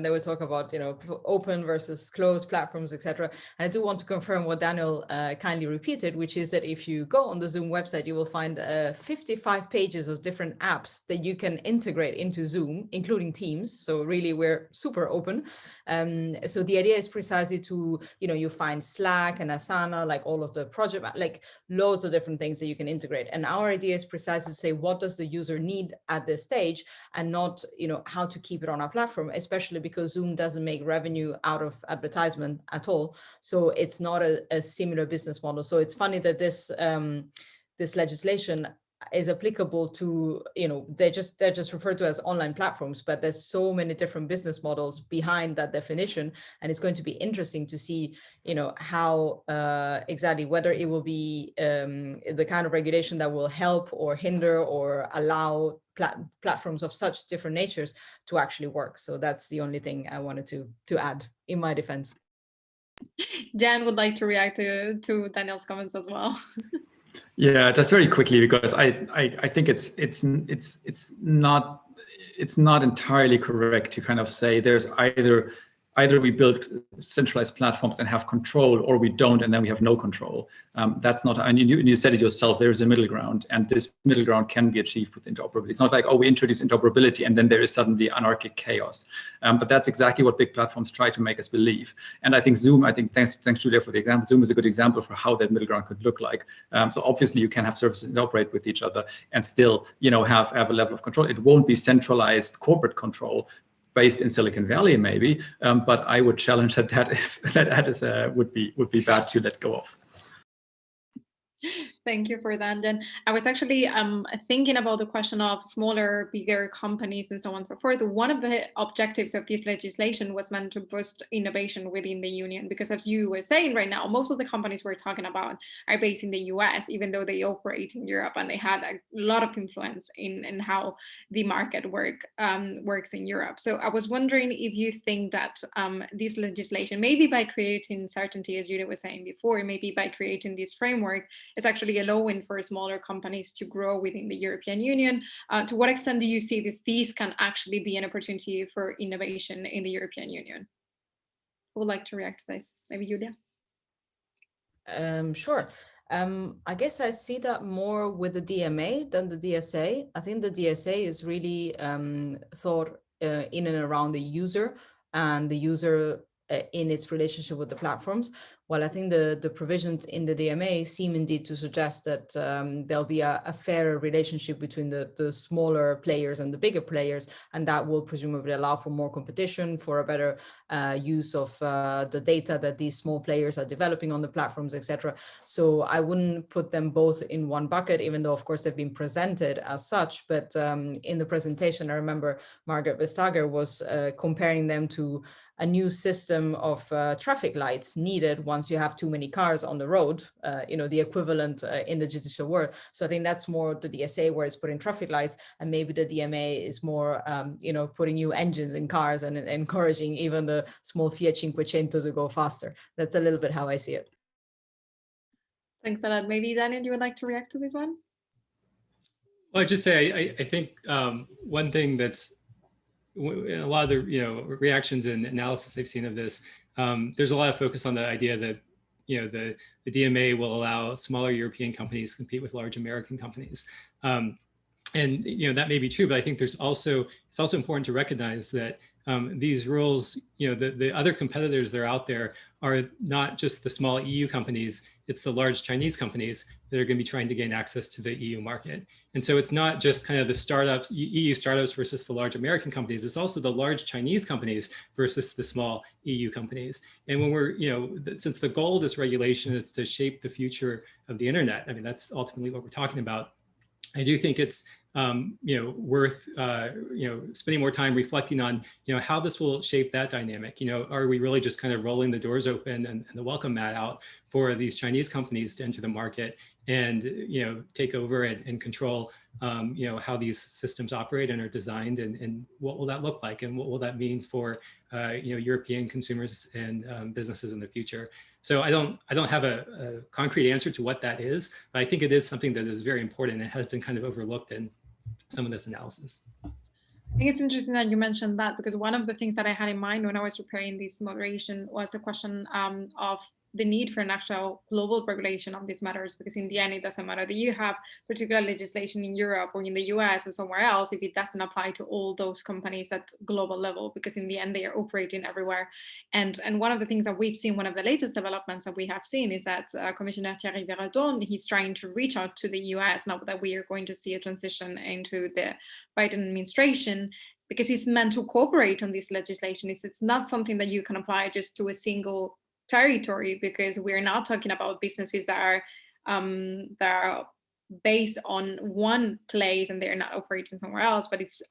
they were talking about open versus closed platforms, etc. And I do want to confirm what Daniel kindly repeated, which is that if you go on the Zoom website, you will find 55 pages of different apps that you can integrate into Zoom, including Teams. So really, we're super open. So the idea is precisely to you find Slack and Asana, like all of the project, like loads of different things that you can integrate. And our idea is precisely to say, what does the user need at this stage, and not, how to keep it on our platform, especially because Zoom doesn't make revenue out of advertisement at all. So it's not a similar business model. So it's funny that this legislation is applicable to, they're just referred to as online platforms, but there's so many different business models behind that definition. And it's going to be interesting to see, how exactly, whether it will be the kind of regulation that will help or hinder or allow platforms of such different natures to actually work. So that's the only thing I wanted to add in my defense. Jan would like to react to Daniel's comments as well. Yeah, just very quickly, because I think it's not entirely correct to kind of say there's either we build centralized platforms and have control, or we don't, and then we have no control. That's not, and you said it yourself, there's a middle ground, and this middle ground can be achieved with interoperability. It's not like, oh, we introduce interoperability and then there is suddenly anarchic chaos. But that's exactly what big platforms try to make us believe. And I think Zoom, thanks Julia for the example, Zoom is a good example for how that middle ground could look like. So obviously you can have services that operate with each other and still, have a level of control. It won't be centralized corporate control based in Silicon Valley, maybe, but I would challenge that would be bad to let go of. Thank you for that, Jen. I was actually thinking about the question of smaller, bigger companies and so on and so forth. One of the objectives of this legislation was meant to boost innovation within the union, because as you were saying right now, most of the companies we're talking about are based in the US, even though they operate in Europe, and they had a lot of influence in how the market works in Europe. So I was wondering if you think that this legislation, maybe by creating certainty, as Julia was saying before, maybe by creating this framework, is actually allowing for smaller companies to grow within the European Union. To what extent do you see these can actually be an opportunity for innovation in the European Union? would like to react to this? Maybe Julia? Sure. I guess I see that more with the DMA than the DSA. I think the DSA is really thought in and around the user and the user in its relationship with the platforms. While I think the provisions in the DMA seem indeed to suggest that there'll be a fairer relationship between the smaller players and the bigger players, and that will presumably allow for more competition, for a better use of the data that these small players are developing on the platforms, etc. So I wouldn't put them both in one bucket, even though of course they've been presented as such. But in the presentation, I remember Margaret Vestager was comparing them to a new system of traffic lights needed once you have too many cars on the road, the equivalent in the judicial world. So I think that's more the DSA, where it's putting traffic lights, and maybe the DMA is more, putting new engines in cars and encouraging even the small Fiat Cinquecento to go faster. That's a little bit how I see it. Thanks a lot. Maybe Daniel, you would like to react to this one? Well, I'd just say, I think one thing that's a lot of the reactions and analysis I've seen of this, there's a lot of focus on the idea that the DMA will allow smaller European companies to compete with large American companies. And that may be true, but I think it's also important to recognize that these rules, the other competitors that are out there are not just the small EU companies, it's the large Chinese companies that are going to be trying to gain access to the EU market. And so it's not just kind of the startups, EU startups versus the large American companies, it's also the large Chinese companies versus the small EU companies. And when we're, since the goal of this regulation is to shape the future of the internet, I mean, that's ultimately what we're talking about. I do think it's worth spending more time reflecting on how this will shape that dynamic. Are we really just kind of rolling the doors open and the welcome mat out for these Chinese companies to enter the market and take over and control how these systems operate and are designed, and what will that look like, and what will that mean for European consumers and businesses in the future? So I don't have a concrete answer to what that is, but I think it is something that is very important and has been kind of overlooked in some of this analysis. I think it's interesting that you mentioned that, because one of the things that I had in mind when I was preparing this moderation was the question of the need for an actual global regulation on these matters, because in the end, it doesn't matter that you have particular legislation in Europe or in the US or somewhere else if it doesn't apply to all those companies at global level, because in the end, they are operating everywhere. And one of the things that we've seen, one of the latest developments that we have seen, is that Commissioner Thierry Breton, he's trying to reach out to the US now that we are going to see a transition into the Biden administration, because he's meant to cooperate on this legislation. It's not something that you can apply just to a single territory, because we're not talking about businesses that are based on one place and they're not operating somewhere else, but it's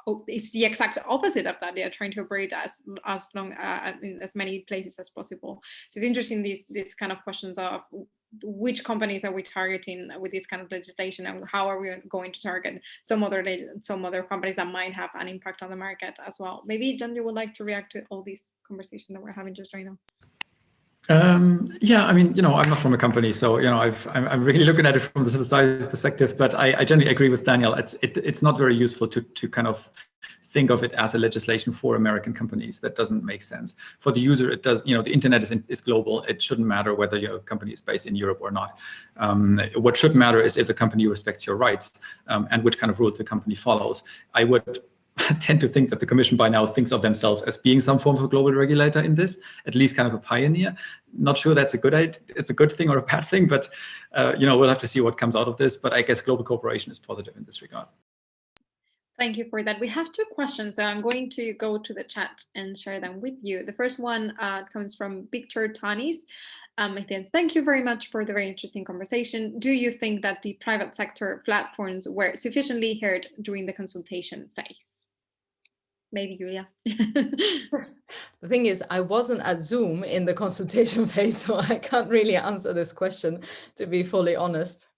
the exact opposite of that. They are trying to operate as long in as many places as possible. So it's interesting, these kind of questions of which companies are we targeting with this kind of legislation, and how are we going to target some other companies that might have an impact on the market as well. Maybe John, you would like to react to all this conversation that we're having just right now. Yeah, I mean, I'm not from a company, so I'm really looking at it from the size perspective. But I generally agree with Daniel. It's not very useful to kind of think of it as a legislation for American companies. That doesn't make sense. For the user, it does. The internet is global. It shouldn't matter whether your company is based in Europe or not. What should matter is if the company respects your rights and which kind of rules the company follows. I would tend to think that the Commission by now thinks of themselves as being some form of a global regulator in this, at least kind of a pioneer. Not sure that's it's a good thing or a bad thing, but we'll have to see what comes out of this. But I guess global cooperation is positive in this regard. Thank you for that. We have two questions, so I'm going to go to the chat and share them with you. The first one comes from Victor Tanis. Thank you very much for the very interesting conversation. Do you think that the private sector platforms were sufficiently heard during the consultation phase? Maybe Julia. The thing is, I wasn't at Zoom in the consultation phase, so I can't really answer this question, to be fully honest.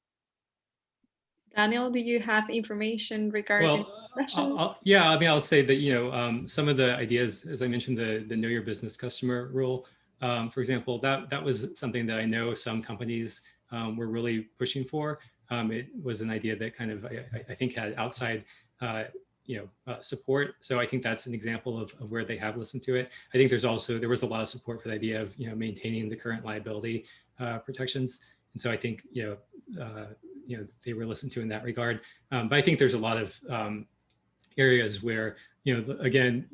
Daniel, do you have information regarding the question? I'll say that some of the ideas, as I mentioned, the Know Your Business Customer rule, for example, that was something that I know some companies were really pushing for. It was an idea that kind of I think had outside support. So I think that's an example of where they have listened to it. I think there was a lot of support for the idea of maintaining the current liability protections, and so I think they were listened to in that regard. But I think there's a lot of areas where again,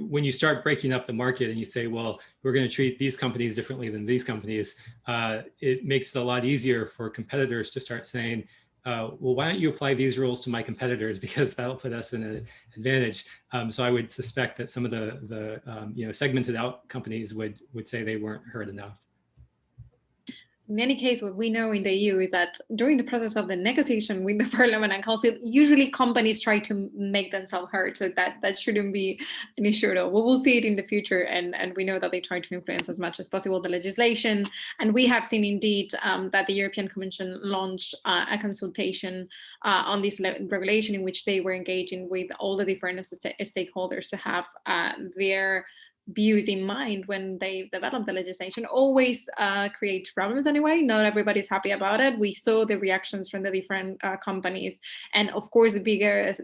when you start breaking up the market and you say, well, we're going to treat these companies differently than these companies, it makes it a lot easier for competitors to start saying, well, why don't you apply these rules to my competitors, because that'll put us in an advantage. So I would suspect that some of the segmented out companies would say they weren't heard enough. In any case, what we know in the EU is that during the process of the negotiation with the Parliament and Council, usually companies try to make themselves heard, so that shouldn't be an issue at all. We'll see it in the future, and we know that they try to influence as much as possible the legislation. And we have seen indeed that the European Commission launched a consultation on this regulation, in which they were engaging with all the different stakeholders to have their views in mind when they develop the legislation. Always creates problems anyway. Not everybody's happy about it. We saw the reactions from the different companies, and of course the bigger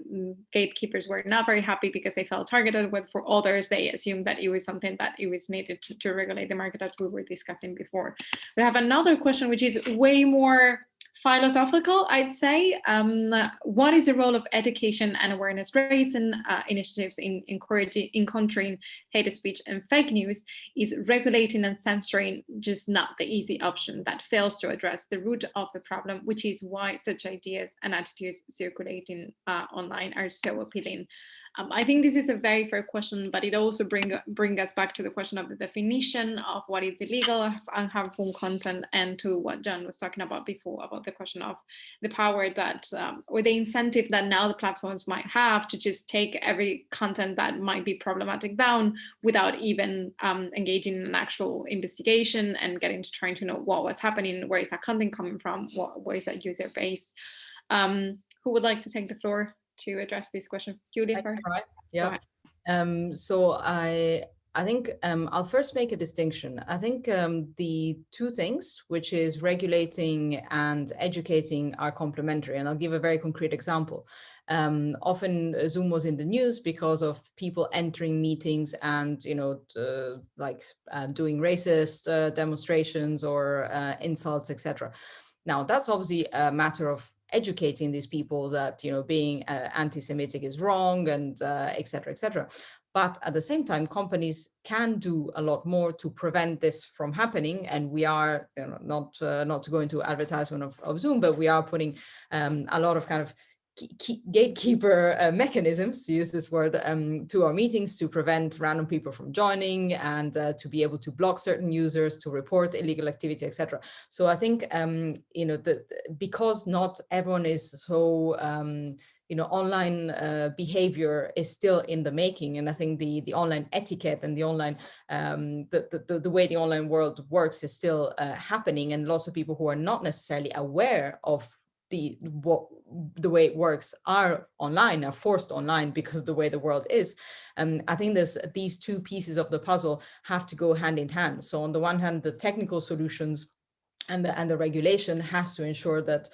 gatekeepers were not very happy because they felt targeted. But for others, they assumed that it was something that it was needed to regulate the market, as we were discussing before. We have another question which is way more philosophical, I'd say. What is the role of education and awareness raising initiatives in countering hate speech and fake news? Is regulating and censoring just not the easy option that fails to address the root of the problem, which is why such ideas and attitudes circulating online are so appealing? I think this is a very fair question, but it also bring us back to the question of the definition of what is illegal and harmful content, and to what John was talking about before, about the question of the power that, or the incentive that now the platforms might have to just take every content that might be problematic down without even engaging in an actual investigation and trying to know what was happening, where is that content coming from, where is that user base. Who would like to take the floor to address this question? Julia first. Yeah. So I think I'll first make a distinction. I think the two things, which is regulating and educating, are complementary. And I'll give a very concrete example. Often Zoom was in the news because of people entering meetings and, doing racist demonstrations or insults, etc. Now, that's obviously a matter of educating these people that being anti-Semitic is wrong, and et cetera, et cetera. But at the same time, companies can do a lot more to prevent this from happening. And we are not to go into advertisement of Zoom, but we are putting a lot of kind of gatekeeper mechanisms, to use this word, to our meetings to prevent random people from joining, and to be able to block certain users, to report illegal activity, etc. So I think because not everyone is so online behavior is still in the making, and I think the online etiquette and the online the way the online world works is still happening, and lots of people who are not necessarily aware of the way it works are forced online because of the way the world is. I think these two pieces of the puzzle have to go hand in hand. So on the one hand, the technical solutions and the regulation has to ensure that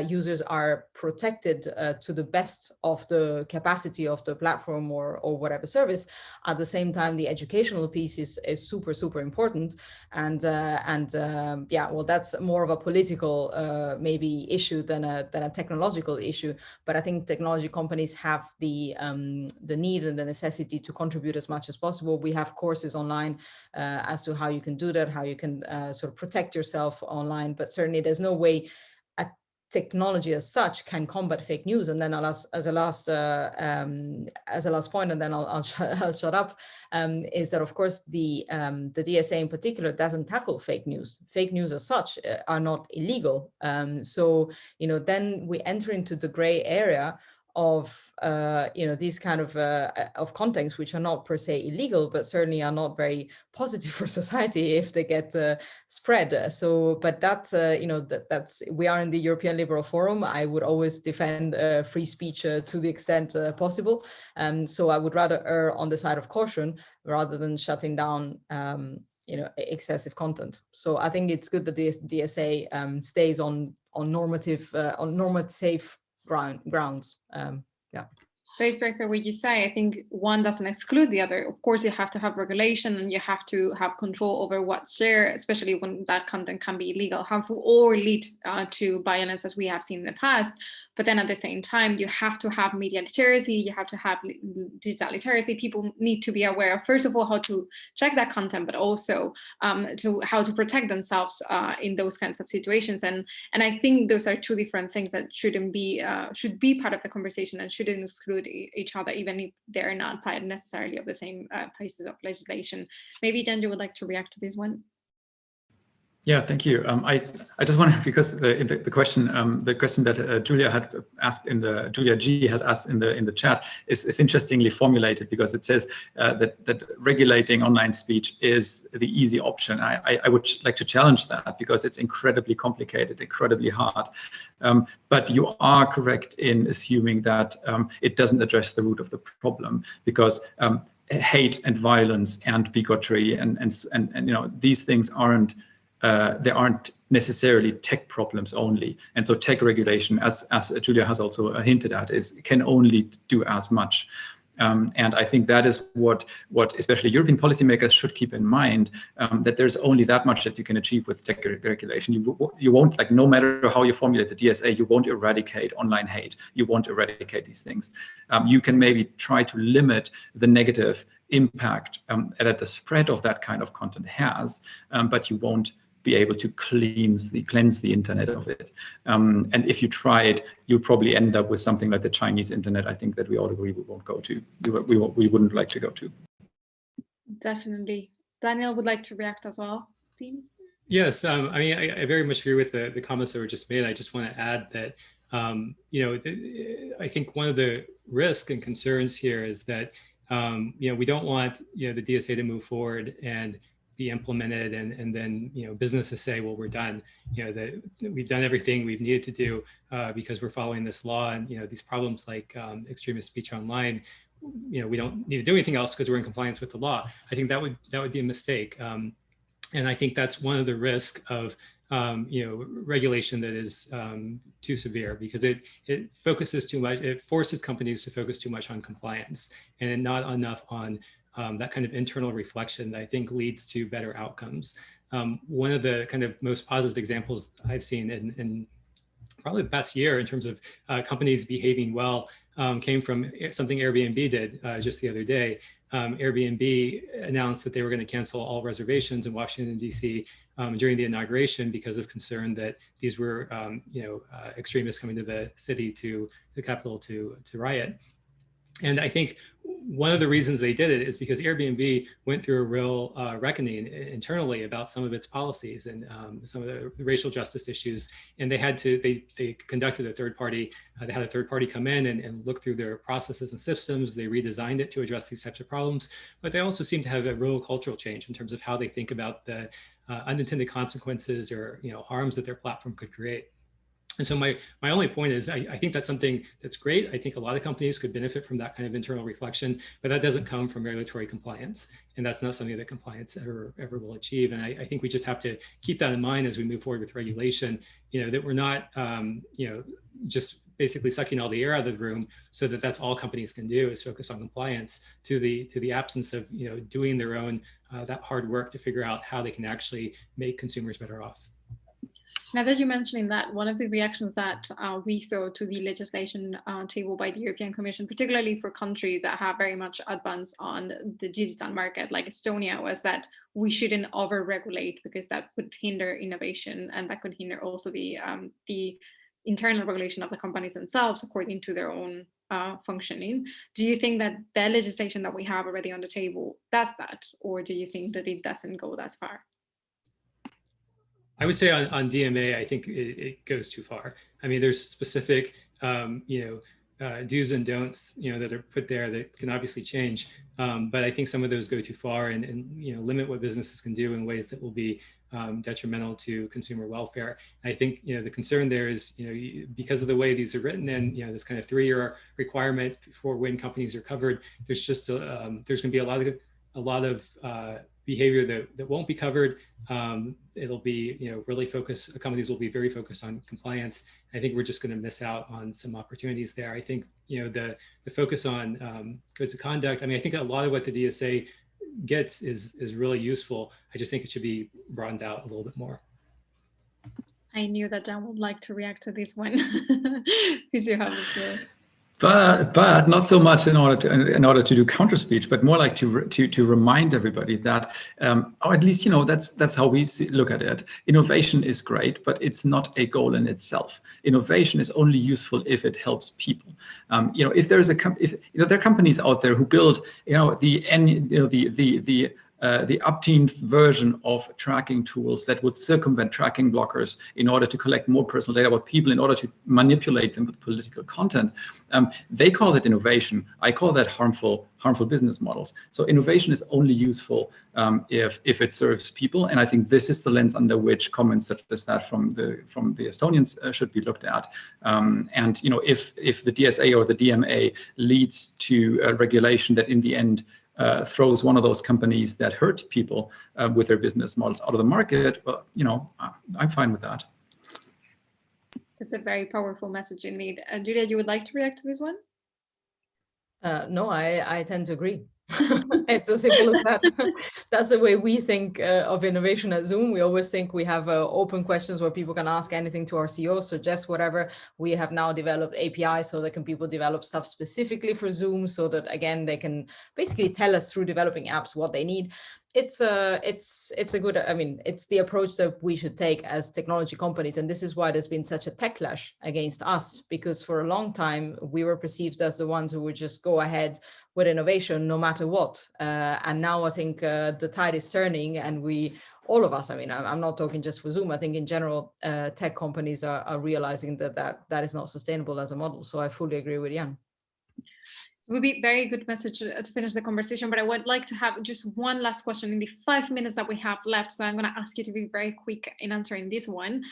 users are protected to the best of the capacity of the platform or whatever service. At the same time, the educational piece is super, super important. And that's more of a political maybe issue than a technological issue. But I think technology companies have the need and the necessity to contribute as much as possible. We have courses online as to how you can do that, how you can sort of protect yourself online, but certainly there's no way a technology as such can combat fake news. And then as a last point, and then I'll shut up, is that of course the DSA in particular doesn't tackle fake news. Fake news as such are not illegal. So then we enter into the gray area of these kind of contents which are not per se illegal, but certainly are not very positive for society if they get spread. So, but that's we are in the European Liberal Forum. I would always defend free speech to the extent possible. So I would rather err on the side of caution rather than shutting down excessive content. So I think it's good that the DSA stays on normative safe grounds. So it's very fair what you say. I think one doesn't exclude the other. Of course, you have to have regulation and you have to have control over what's shared, especially when that content can be illegal, harmful, or lead to violence, as we have seen in the past. But then at the same time, you have to have media literacy, you have to have digital literacy. People need to be aware of, first of all, how to check that content, but also to how to protect themselves in those kinds of situations. And I think those are two different things that shouldn't be should be part of the conversation and shouldn't exclude each other, even if they're not part necessarily of the same pieces of legislation. Maybe Jen, you would like to react to this one. Yeah, thank you. I just want to, because the question that Julia had asked Julia G has asked in the chat is interestingly formulated, because it says that regulating online speech is the easy option. I would like to challenge that, because it's incredibly complicated, incredibly hard. But you are correct in assuming that it doesn't address the root of the problem, because hate and violence and bigotry and these things aren't. They aren't necessarily tech problems only, and so tech regulation, as Julia has also hinted at, can only do as much. And I think that is what especially European policymakers should keep in mind, that there's only that much that you can achieve with tech regulation. You won't, like, no matter how you formulate the DSA, you won't eradicate online hate. You won't eradicate these things. You can maybe try to limit the negative impact that the spread of that kind of content has, but you won't be able to cleanse the internet of it. And if you try it, you'll probably end up with something like the Chinese internet. I think that we all agree we won't go to. We wouldn't like to go to. Definitely. Daniel would like to react as well, please. Yes, I mean, I very much agree with the comments that were just made. I just want to add that, I think one of the risks and concerns here is that, we don't want, the DSA to move forward and be implemented, and then businesses say, well, we're done, that we've done everything we've needed to do because we're following this law, and these problems like extremist speech online, we don't need to do anything else because we're in compliance with the law. I think that would be a mistake, and I think that's one of the risks of regulation that is too severe, because it focuses too much, it forces companies to focus too much on compliance and not enough on that kind of internal reflection that I think leads to better outcomes. One of the kind of most positive examples I've seen in probably the past year in terms of companies behaving well came from something Airbnb did just the other day. Airbnb announced that they were going to cancel all reservations in Washington, D.C. During the inauguration because of concern that these were, extremists coming to the city, to the Capitol to riot. And I think one of the reasons they did it is because Airbnb went through a real reckoning internally about some of its policies and some of the racial justice issues. And they had to, they conducted a third party, they had a third party come in and look through their processes and systems. They redesigned it to address these types of problems. But they also seem to have a real cultural change in terms of how they think about the unintended consequences or harms that their platform could create. And so my only point is, I think that's something that's great. I think a lot of companies could benefit from that kind of internal reflection, but that doesn't come from regulatory compliance. And that's not something that compliance ever will achieve. And I think we just have to keep that in mind as we move forward with regulation, that we're not, just basically sucking all the air out of the room so that that's all companies can do is focus on compliance, to the absence of, doing their own, that hard work to figure out how they can actually make consumers better off. Now that you're mentioning that, one of the reactions that we saw to the legislation table by the European Commission, particularly for countries that have very much advanced on the digital market, like Estonia, was that we shouldn't over-regulate because that could hinder innovation, and that could hinder also the internal regulation of the companies themselves according to their own functioning. Do you think that the legislation that we have already on the table does that, or do you think that it doesn't go that far? I would say on DMA, I think it goes too far. I mean, there's specific, do's and don'ts, that are put there that can obviously change. But I think some of those go too far and limit what businesses can do in ways that will be detrimental to consumer welfare. And I think, the concern there is, because of the way these are written and, this kind of 3-year requirement for when companies are covered, there's just, there's going to be a lot of behavior that won't be covered. It'll be, really focused, companies will be very focused on compliance. I think we're just going to miss out on some opportunities there. I think, the focus on codes of conduct, I mean, I think a lot of what the DSA gets is really useful. I just think it should be broadened out a little bit more. I knew that Jan would like to react to this one. Because you have the floor. But not so much in order to do counter speech, but more like to remind everybody that, or at least that's how we look at it. Innovation is great, but it's not a goal in itself. Innovation is only useful if it helps people. If there is there are companies out there who build the upteenth version of tracking tools that would circumvent tracking blockers in order to collect more personal data about people in order to manipulate them with political content. They call it innovation. I call that harmful business models. So innovation is only useful if it serves people. And I think this is the lens under which comments such as that from the Estonians should be looked at. And if the DSA or the DMA leads to a regulation that in the end throws one of those companies that hurt people with their business models out of the market, well, I'm fine with that. That's a very powerful message indeed. Julia, you would like to react to this one? No, I tend to agree. It's as simple as that. That's the way we think of innovation at Zoom. We always think we have open questions where people can ask anything to our CEO, suggest whatever. We have now developed APIs so that people develop stuff specifically for Zoom, so that again they can basically tell us through developing apps what they need. It's a good, I mean, it's the approach that we should take as technology companies. And this is why there's been such a techlash against us, because for a long time we were perceived as the ones who would just go ahead with innovation no matter what. And now I think the tide is turning, and all of us, I mean, I'm not talking just for Zoom, I think in general, tech companies are realizing that is not sustainable as a model. So I fully agree with Jan. It would be a very good message to finish the conversation, but I would like to have just one last question in the 5 minutes that we have left. So I'm going to ask you to be very quick in answering this one.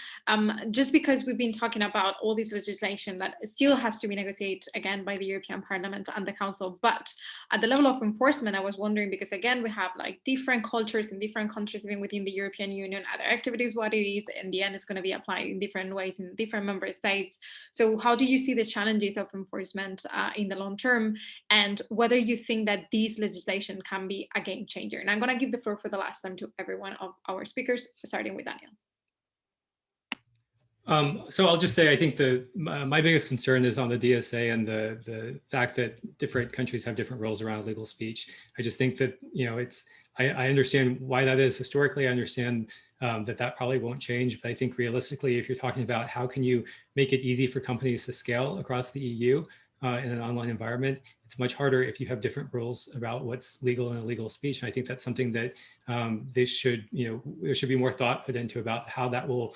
Just because we've been talking about all this legislation that still has to be negotiated again by the European Parliament and the Council, but at the level of enforcement, I was wondering, because again, we have like different cultures in different countries, even within the European Union, other activities, what it is, in the end, it's going to be applied in different ways in different member states. So how do you see the challenges of enforcement in the long term? And whether you think that this legislation can be a game changer. And I'm going to give the floor for the last time to every one of our speakers, starting with Daniel. So I'll just say, I think my biggest concern is on the DSA and the fact that different countries have different rules around legal speech. I just think that, I understand why that is historically. I understand that probably won't change. But I think realistically, if you're talking about how can you make it easy for companies to scale across the EU, in an online environment, it's much harder if you have different rules about what's legal and illegal speech. And I think that's something that there should be more thought put into about how that will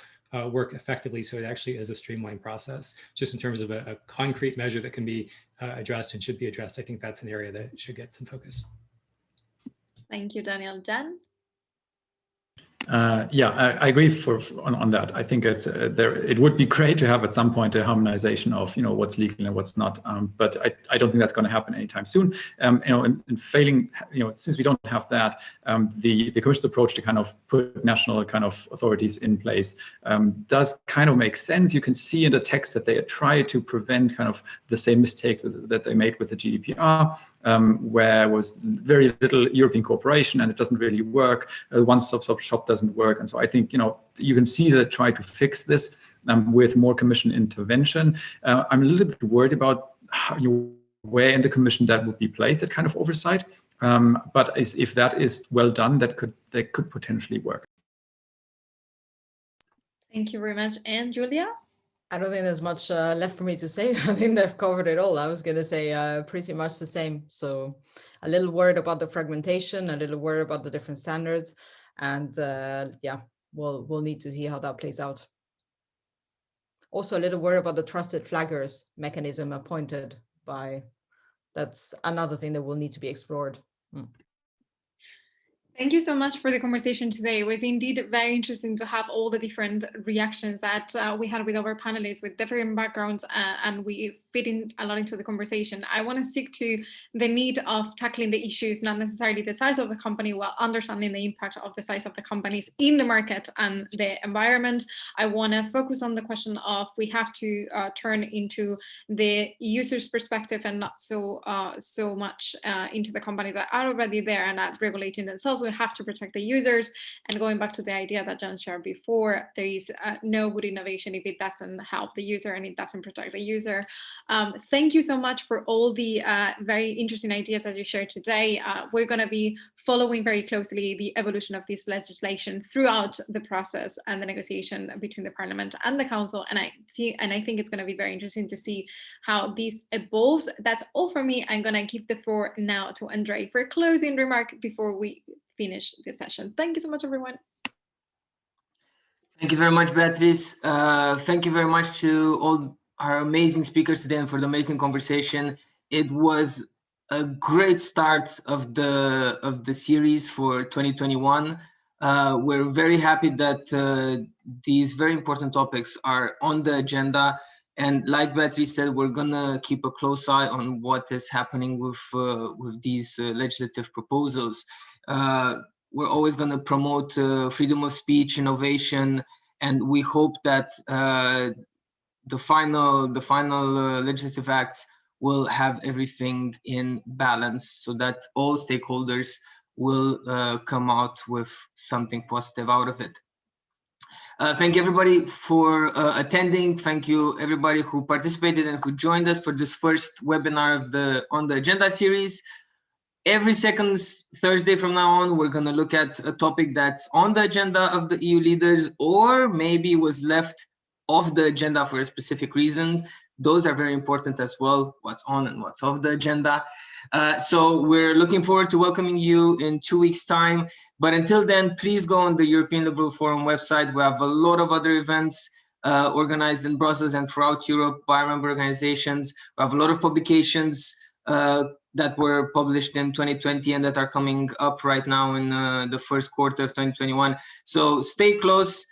work effectively, so it actually is a streamlined process. Just in terms of a concrete measure that can be addressed and should be addressed, I think that's an area that should get some focus. Thank you, Daniel. Jan? Yeah, I agree on that. I think it would be great to have at some point a harmonization of what's legal and what's not. But I don't think that's going to happen anytime soon. And failing, since we don't have that, the Commission's approach to kind of put national kind of authorities in place does kind of make sense. You can see in the text that they try to prevent kind of the same mistakes that they made with the GDPR, where was very little European cooperation and it doesn't really work. One-stop shop doesn't work. And so I think, you can see that try to fix this with more Commission intervention. I'm a little bit worried about where in the Commission that would be placed, that kind of oversight. But if that is well done, that could potentially work. Thank you very much. And Julia? I don't think there's much left for me to say. I think they've covered it all. I was going to say pretty much the same. So a little worried about the fragmentation, a little worried about the different standards. And yeah, we'll need to see how that plays out. Also a little worried about the trusted flaggers mechanism appointed by, that's another thing that will need to be explored. Thank you so much for the conversation today. It was indeed very interesting to have all the different reactions that we had with our panelists with different backgrounds and with fit in a lot into the conversation. I want to stick to the need of tackling the issues, not necessarily the size of the company, while understanding the impact of the size of the companies in the market and the environment. I want to focus on the question of we have to turn into the user's perspective and not so much into the companies that are already there and not regulating themselves. We have to protect the users. And going back to the idea that John shared before, there is no good innovation if it doesn't help the user and it doesn't protect the user. Thank you so much for all the very interesting ideas that you shared today. We're going to be following very closely the evolution of this legislation throughout the process and the negotiation between the Parliament and the Council. And I think it's going to be very interesting to see how this evolves. That's all for me. I'm going to give the floor now to Andre for a closing remark before we finish the session. Thank you so much, everyone. Thank you very much, Beatrice. Thank you very much to all our amazing speakers today and for the amazing conversation. It was a great start of the series for 2021. We're very happy that these very important topics are on the agenda. And like Beatrice said, we're gonna keep a close eye on what is happening with these legislative proposals. We're always gonna promote freedom of speech, innovation, and we hope that the final legislative acts will have everything in balance so that all stakeholders will come out with something positive out of it. Thank you everybody for attending. Thank you everybody who participated and who joined us for this first webinar of the On the Agenda series. Every second Thursday from now on, we're going to look at a topic that's on the agenda of the EU leaders, or maybe was left off the agenda for a specific reason. Those are very important as well, what's on and what's off the agenda. So we're looking forward to welcoming you in 2 weeks' time. But until then, please go on the European Liberal Forum website. We have a lot of other events organized in Brussels and throughout Europe by member organizations. We have a lot of publications that were published in 2020 and that are coming up right now in the first quarter of 2021. So stay close,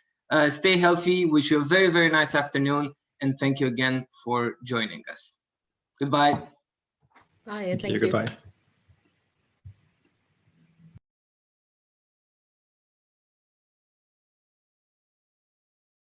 stay healthy, wish you a very, very nice afternoon, and thank you again for joining us. Goodbye. Bye, thank you. Goodbye.